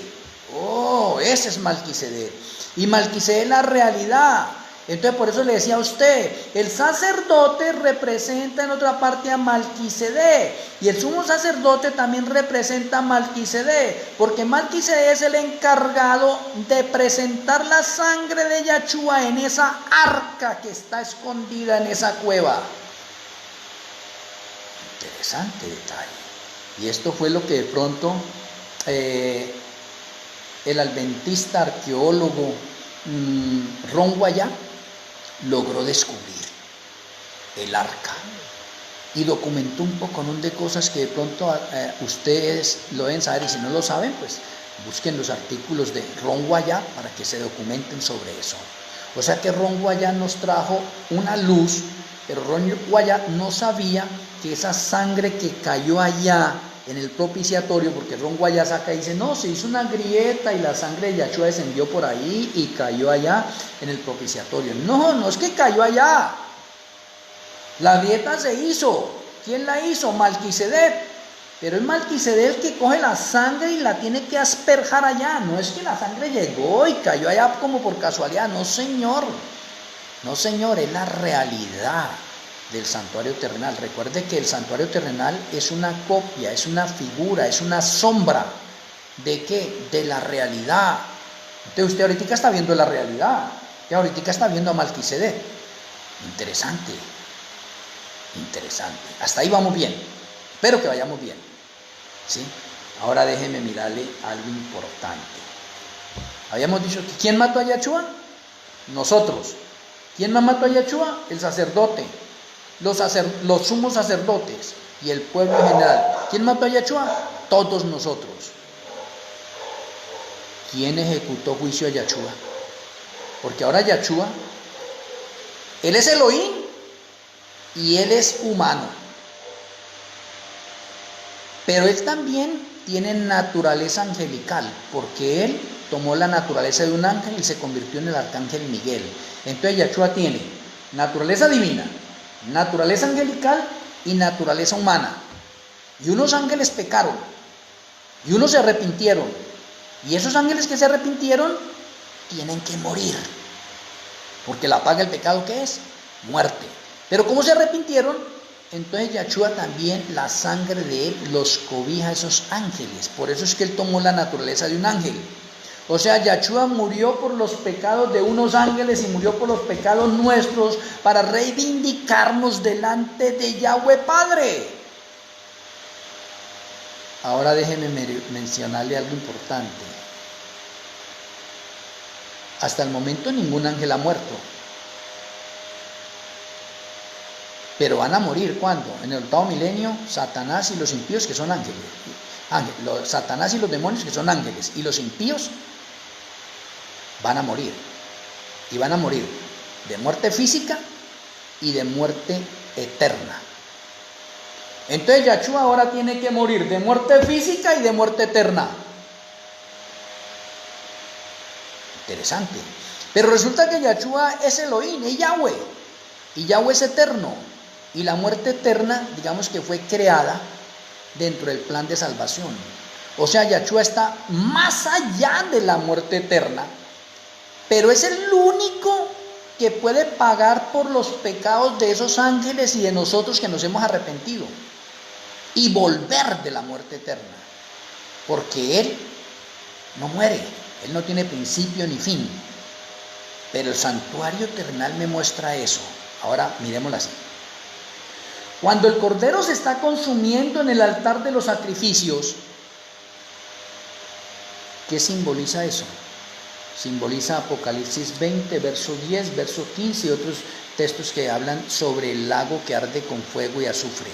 Speaker 1: Oh, ese es Malquisedec. Y Malquisedec es la realidad. Entonces por eso le decía a usted, el sacerdote representa en otra parte a Malquisedec, y el sumo sacerdote también representa a Malquisedec, porque Malquisedec es el encargado de presentar la sangre de Yahshua en esa arca que está escondida en esa cueva. Interesante detalle. Y esto fue lo que de pronto el adventista arqueólogo Ron Wyatt logró descubrir: el arca, y documentó un poco de cosas que de pronto ustedes lo deben saber, y si no lo saben, pues busquen los artículos de Ron Wyatt para que se documenten sobre eso. O sea que Ron Wyatt nos trajo una luz, pero Ron Wyatt no sabía que esa sangre que cayó allá en el propiciatorio, porque Ron Wyatt saca y dice, no, se hizo una grieta y la sangre de Yahshua descendió por ahí y cayó allá en el propiciatorio. No, no es que cayó allá. La grieta se hizo ¿Quién la hizo? Malquisedec. Pero es Malquisedec el que coge la sangre y la tiene que asperjar allá. No es que la sangre llegó y cayó allá como por casualidad. No, señor. No, señor, es la realidad del santuario terrenal. Recuerde que el santuario terrenal es una copia, es una figura, es una sombra. ¿De qué? De la realidad. Entonces usted ahorita está viendo la realidad. Usted ahorita está viendo a Malquisedec. Interesante. Interesante. Hasta ahí vamos bien. Espero que vayamos bien. ¿Sí? Ahora déjeme mirarle algo importante. Habíamos dicho que ¿quién mató a Yahshua? Nosotros. ¿Quién más mató a Yahshua? El sacerdote. Los sumos sacerdotes y el pueblo en general. ¿Quién mató a Yahshua? Todos nosotros. ¿Quién ejecutó juicio a Yahshua? Porque ahora Yahshua, él es Elohim y él es humano. Pero él también tiene naturaleza angelical, porque él tomó la naturaleza de un ángel y se convirtió en el arcángel Miguel. Entonces Yahshua tiene naturaleza divina, naturaleza angelical y naturaleza humana. Y unos ángeles pecaron, y unos se arrepintieron. Y esos ángeles que se arrepintieron tienen que morir. Porque la paga del pecado, ¿qué es? Muerte. Pero como se arrepintieron, entonces Yahshua también, la sangre de él los cobija a esos ángeles. Por eso es que él tomó la naturaleza de un ángel. O sea, Yahshua murió por los pecados de unos ángeles y murió por los pecados nuestros para reivindicarnos delante de Yahweh Padre. Ahora déjeme mencionarle algo importante. Hasta el momento ningún ángel ha muerto. Pero van a morir, ¿cuándo? En el octavo milenio, Satanás y los impíos, que son ángeles. Satanás y los demonios, que son ángeles. Y los impíos van a morir. Y van a morir de muerte física y de muerte eterna. Entonces Yahshua ahora tiene que morir de muerte física y de muerte eterna. Interesante. Pero resulta que Yahshua es Elohim, es Yahweh. Y Yahweh es eterno. Y la muerte eterna, digamos que fue creada dentro del plan de salvación. O sea, Yahshua está más allá de la muerte eterna, pero es el único que puede pagar por los pecados de esos ángeles y de nosotros que nos hemos arrepentido y volver de la muerte eterna, porque Él no muere, Él no tiene principio ni fin. Pero el santuario terrenal me muestra eso. Ahora miremoslo así. Cuando el cordero se está consumiendo en el altar de los sacrificios, ¿qué simboliza eso? Simboliza Apocalipsis 20, verso 10, verso 15 y otros textos que hablan sobre el lago que arde con fuego y azufre.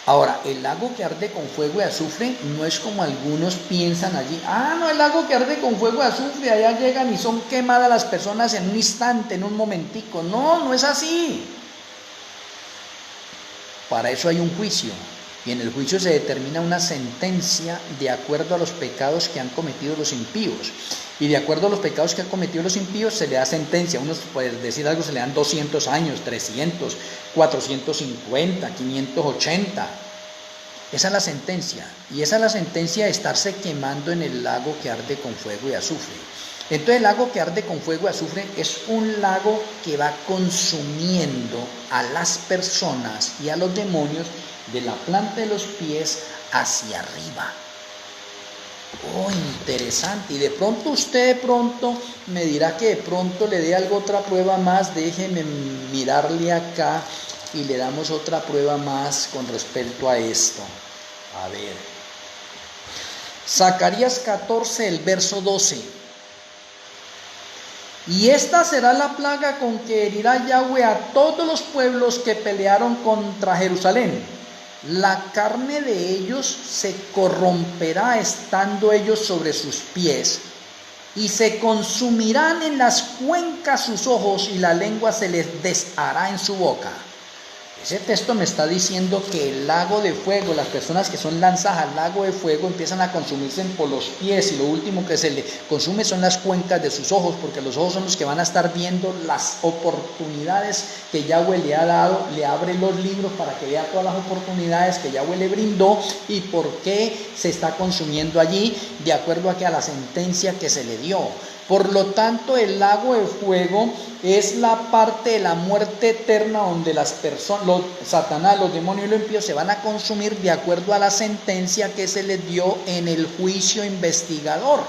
Speaker 1: Ahora, el lago que arde con fuego y azufre no es como algunos piensan allí. No, el lago que arde con fuego y azufre, allá llegan y son quemadas las personas en un instante, en un momentico. No, no es así. Para eso hay un juicio, y en el juicio se determina una sentencia de acuerdo a los pecados que han cometido los impíos. Y de acuerdo a los pecados que han cometido los impíos se le da sentencia. Unos, pueden decir algo, se le dan 200 años, 300, 450, 580. Esa es la sentencia. Y esa es la sentencia de estarse quemando en el lago que arde con fuego y azufre. Entonces el lago que arde con fuego y azufre es un lago que va consumiendo a las personas y a los demonios de la planta de los pies hacia arriba. Oh, interesante. Y de pronto usted me dirá que de pronto le dé otra prueba más. Déjeme mirarle acá y le damos otra prueba más con respecto a esto. A ver. Zacarías 14, el verso 12. Y esta será la plaga con que herirá Yahweh a todos los pueblos que pelearon contra Jerusalén. La carne de ellos se corromperá estando ellos sobre sus pies, y se consumirán en las cuencas sus ojos, y la lengua se les deshará en su boca. Ese texto me está diciendo que el lago de fuego, las personas que son lanzadas al lago de fuego empiezan a consumirse por los pies y lo último que se le consume son las cuencas de sus ojos, porque los ojos son los que van a estar viendo las oportunidades que Yahweh le ha dado, le abre los libros para que vea todas las oportunidades que Yahweh le brindó y por qué se está consumiendo allí de acuerdo a la sentencia que se le dio. Por lo tanto, el lago de fuego es la parte de la muerte eterna donde las personas, Satanás, los demonios y los impíos se van a consumir de acuerdo a la sentencia que se les dio en el juicio investigador.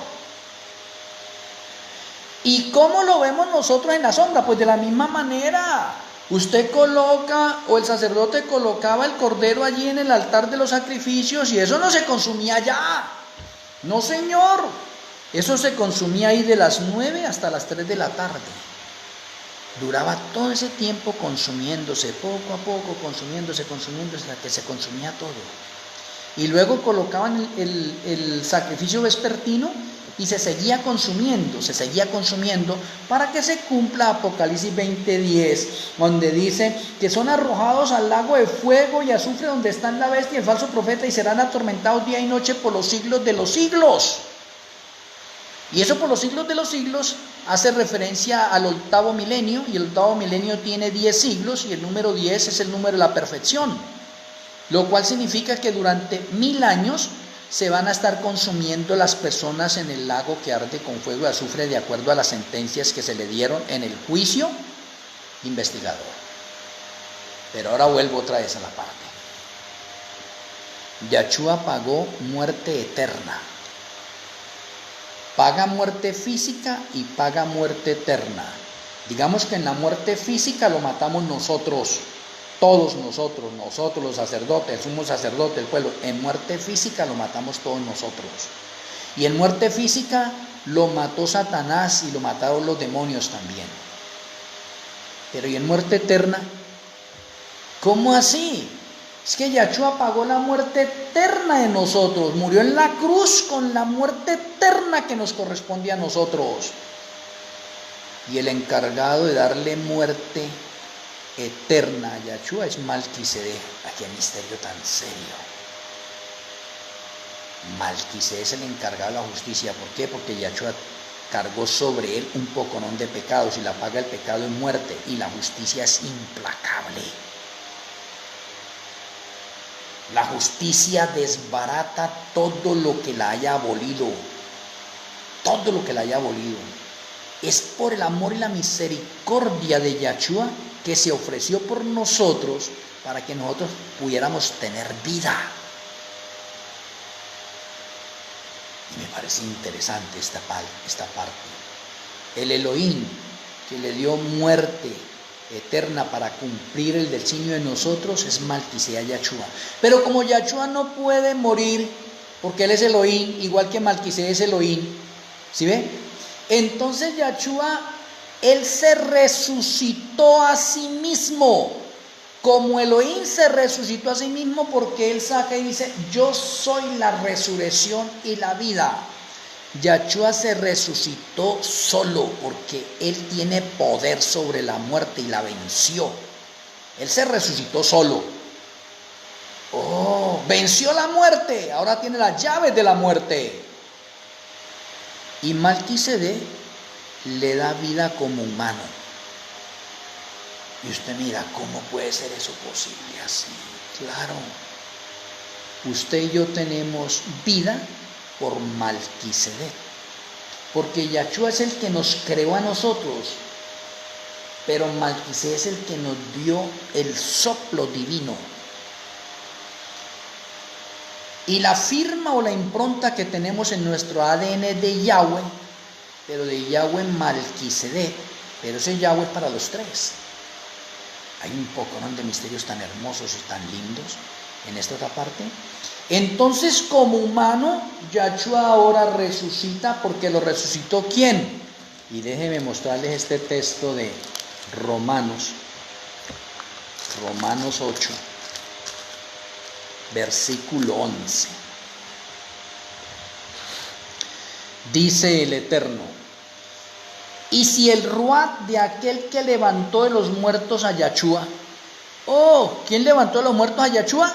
Speaker 1: ¿Y cómo lo vemos nosotros en la sombra? Pues de la misma manera. Usted coloca, o el sacerdote colocaba el cordero allí en el altar de los sacrificios y eso no se consumía ya. No, señor. Eso se consumía ahí de las 9 hasta las 3 de la tarde. Duraba todo ese tiempo consumiéndose, poco a poco consumiéndose hasta que se consumía todo. Y luego colocaban el sacrificio vespertino y se seguía consumiendo para que se cumpla Apocalipsis 20:10, donde dice que son arrojados al lago de fuego y azufre donde están la bestia y el falso profeta y serán atormentados día y noche por los siglos de los siglos. Y eso por los siglos de los siglos hace referencia al octavo milenio, y el octavo milenio tiene 10 siglos, y el número 10 es el número de la perfección, lo cual significa que durante 1000 años se van a estar consumiendo las personas en el lago que arde con fuego y azufre de acuerdo a las sentencias que se le dieron en el juicio investigador. Pero ahora vuelvo otra vez a la parte. Yahshua pagó muerte eterna. Paga muerte física y paga muerte eterna. Digamos que en la muerte física lo matamos nosotros, todos nosotros los sacerdotes, el sumo sacerdote, el pueblo. En muerte física lo matamos todos nosotros. Y en muerte física lo mató Satanás y lo mataron los demonios también. Pero ¿y en muerte eterna? ¿Cómo así? Es que Yahshua pagó la muerte eterna de nosotros, murió en la cruz con la muerte eterna que nos corresponde a nosotros. Y el encargado de darle muerte eterna a Yahshua es Malquisedec. Aquí hay misterio tan serio. Malquisedec es el encargado de la justicia. ¿Por qué? Porque Yahshua cargó sobre él un poconón de pecados y la paga del pecado es muerte y la justicia es implacable. La justicia desbarata todo lo que la haya abolido. Todo lo que la haya abolido. Es por el amor y la misericordia de Yahshua que se ofreció por nosotros para que nosotros pudiéramos tener vida. Y me parece interesante esta parte. El Elohim que le dio muerte eterna para cumplir el designio de nosotros es Malquisedec Yahshua. Pero como Yahshua no puede morir porque él es Elohim, igual que Malquisedec es Elohim, ¿sí ve? Entonces Yahshua, él se resucitó a sí mismo, como Elohim se resucitó a sí mismo, porque él saca y dice: yo soy la resurrección y la vida. Yahshua se resucitó solo porque él tiene poder sobre la muerte y la venció. Él se resucitó solo. Oh, venció la muerte, ahora tiene las llaves de la muerte. Y Malquisedec le da vida como humano. Y usted mira, ¿cómo puede ser eso posible así? Claro, usted y yo tenemos vida por Malquisedec, porque Yahshua es el que nos creó a nosotros, pero Malquisedec es el que nos dio el soplo divino. Y la firma o la impronta que tenemos en nuestro ADN de Yahweh, pero de Yahweh Malquisedec, pero ese Yahweh es para los tres. Hay un poco, ¿no?, de misterios tan hermosos y tan lindos en esta otra parte. Entonces, como humano, Yahshua ahora resucita, porque lo resucitó ¿quién? Y déjenme mostrarles este texto de Romanos 8, versículo 11. Dice el Eterno: y si el ruat de aquel que levantó de los muertos a Yahshua, Oh, ¿quién levantó a los muertos a Yahshua?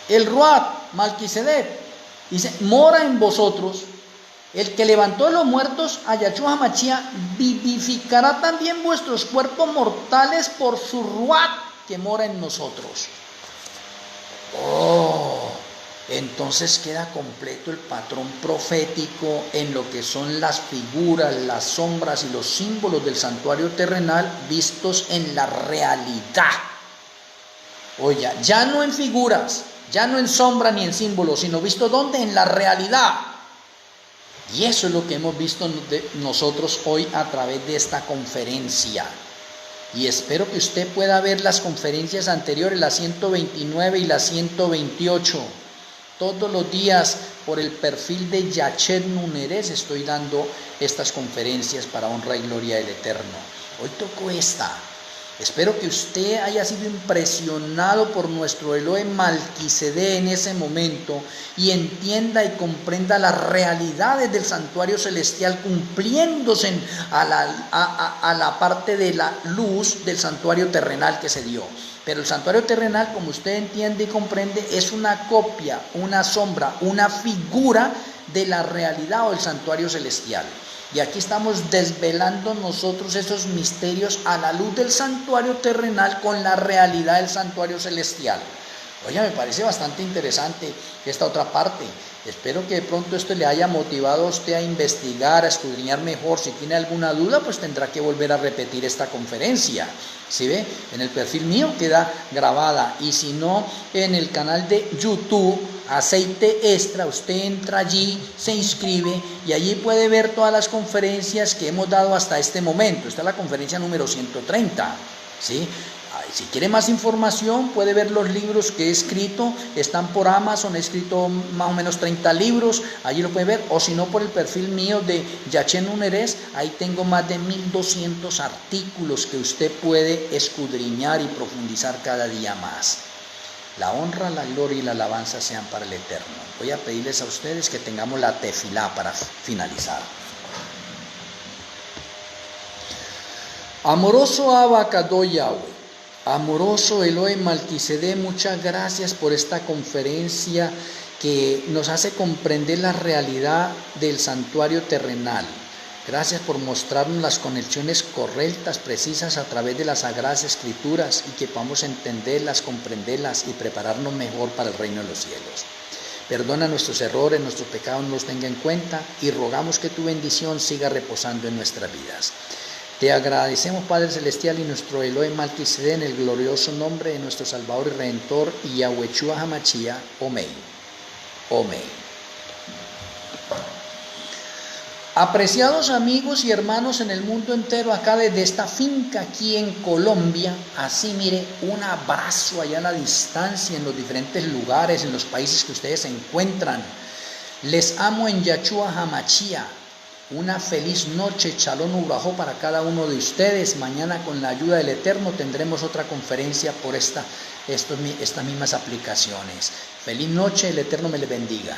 Speaker 1: El Ruat, Malquisedec. Dice, mora en vosotros. El que levantó a los muertos a Yahshua Hamashiach vivificará también vuestros cuerpos mortales por su Ruat que mora en nosotros. Oh, entonces queda completo el patrón profético en lo que son las figuras, las sombras y los símbolos del santuario terrenal vistos en la realidad. Oye, ya no en figuras, ya no en sombra ni en símbolos, sino visto ¿dónde? En la realidad. Y eso es lo que hemos visto nosotros hoy a través de esta conferencia. Y espero que usted pueda ver las conferencias anteriores, la 129 y la 128. Todos los días por el perfil de Yachet Nuneres estoy dando estas conferencias para honra y gloria del Eterno. Hoy tocó esta. Espero que usted haya sido impresionado por nuestro Elohe Malquisedec en ese momento y entienda y comprenda las realidades del santuario celestial cumpliéndose a la parte de la luz del santuario terrenal que se dio. Pero el santuario terrenal, como usted entiende y comprende, es una copia, una sombra, una figura de la realidad o del santuario celestial. Y aquí estamos desvelando nosotros esos misterios a la luz del santuario terrenal con la realidad del santuario celestial. Oye, me parece bastante interesante esta otra parte. Espero que de pronto esto le haya motivado a usted a investigar, a escudriñar mejor. Si tiene alguna duda, pues tendrá que volver a repetir esta conferencia. ¿Sí ve? En el perfil mío queda grabada. Y si no, en el canal de YouTube, Aceite Extra, usted entra allí, se inscribe y allí puede ver todas las conferencias que hemos dado hasta este momento. Esta es la conferencia número 130. ¿Sí? Si quiere más información, puede ver los libros que he escrito, están por Amazon, he escrito más o menos 30 libros, allí lo puede ver, o si no por el perfil mío de Yachet Nuneres, ahí tengo más de 1200 artículos que usted puede escudriñar y profundizar cada día más. La honra, la gloria y la alabanza sean para el Eterno. Voy a pedirles a ustedes que tengamos la tefilá para finalizar. Amoroso Abacadó Yahweh, amoroso Elohe Malquisedec, muchas gracias por esta conferencia que nos hace comprender la realidad del santuario terrenal. Gracias por mostrarnos las conexiones correctas, precisas a través de las Sagradas Escrituras y que podamos entenderlas, comprenderlas y prepararnos mejor para el reino de los cielos. Perdona nuestros errores, nuestros pecados, no los tenga en cuenta y rogamos que tu bendición siga reposando en nuestras vidas. Te agradecemos, Padre Celestial, y nuestro Elohe Malquisedec, en el glorioso nombre de nuestro Salvador y Redentor, Yahshua Hamashiach. Amén. Amén. Apreciados amigos y hermanos en el mundo entero, acá desde esta finca aquí en Colombia, así mire, un abrazo allá a la distancia, en los diferentes lugares, en los países que ustedes se encuentran. Les amo en Yahshua Hamashiach. Una feliz noche, Shalom Ubrajó para cada uno de ustedes. Mañana con la ayuda del Eterno tendremos otra conferencia por estas mismas aplicaciones. Feliz noche, el Eterno me le bendiga.